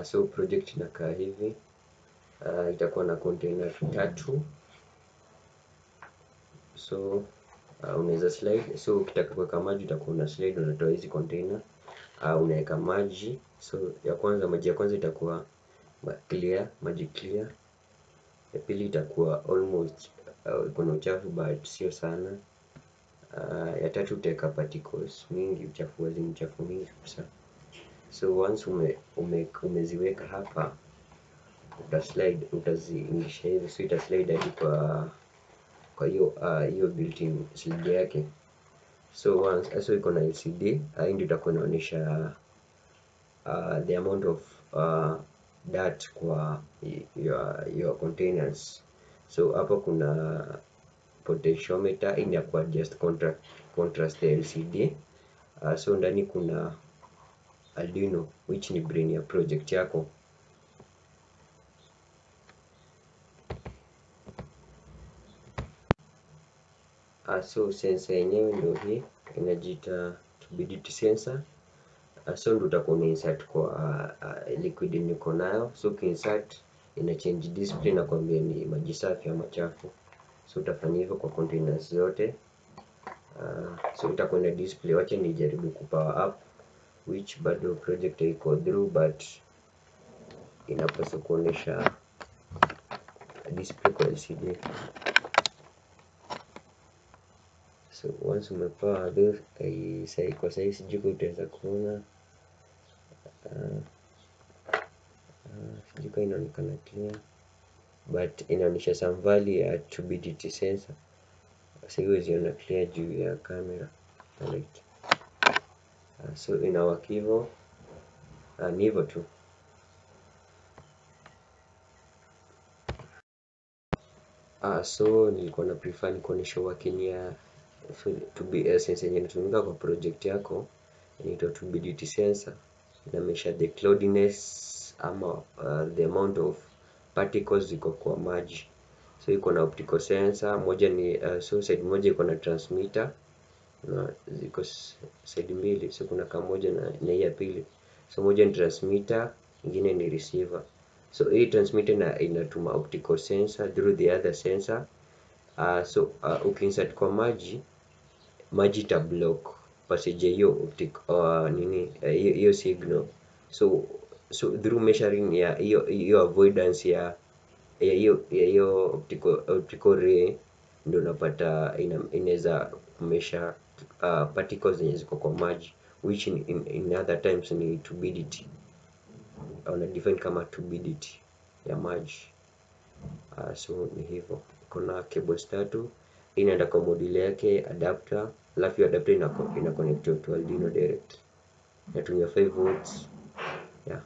So project inakaa hivi. Itakuwa na container 3. So unaweza slide. So ukitaka kuweka maji utakuwa una slide, unatoa hizi container, unaweka maji. So maji ya kwanza itakuwa clear, maji clear. Ya pili itakuwa almost iko na uchafu but sio sana. Ya tatu utaweka particles mingi, uchafu mingi kabisa. So once umeziweka hapa, utaslide, utaziingisha hivi, so itaslide hadi kwa hiyo built-in slide yake. So iko na LCD, hii ndio itakuwa inaonyesha the amount of dirt kwa your containers. So hapa kuna potentiometer, hii ni ya kuadjust contrast ya LCD. So ndani kuna Arduino, which ni brain ya project yako. So sensor yenyewe ndio hii, inajiita Turbidity sensor. So ndio utakuwa insert kwa liquid niko nayo. So ukiinsert ina change display na kwambia ni maji safi ama chafu. So utafanya hivyo kwa containers zote. So itakuwa na display. Wacha nijaribu kupower up, which bado project iko through, but inapaswa kuonesha display kwa LCD. So once umepower those, kwa sasa sijui utaweza kuona, sijui kama inaonekana clear, but inaonyesha some value ya turbidity sensor. Sasa hiyo iona clear juu ya camera. Alright. So inawaka hivyo, ni hivyo tu. So nilikuwa na prefer nikuonyesha working ya sensor yenye inatumika kwa project yako, inaitwa Turbidity sensor. Ina measure the cloudiness ama the amount of particles ziko kwa maji. So iko na optical sensor moja, ni so side moja iko na transmitter na ziko side mbili. So kuna kama moja na hii ya pili. So moja ni transmitter, nyingine ni receiver. So hii transmitter inatuma optical sensor through the other sensor. So ukiinsert kwa maji ita block passage hiyo hiyo signal. So through measuring ya hiyo avoidance ya hiyo optical ray, ndio unapata inaweza measure particles zenye ziko kwa maji, which in other times ni turbidity, una define kama turbidity ya maji. So ni hivyo. Kuna cables 3, inaenda kwa module yake adapter, alafu hiyo adapter ina connect to Arduino direct. Inatumia 5 volts. Yeah.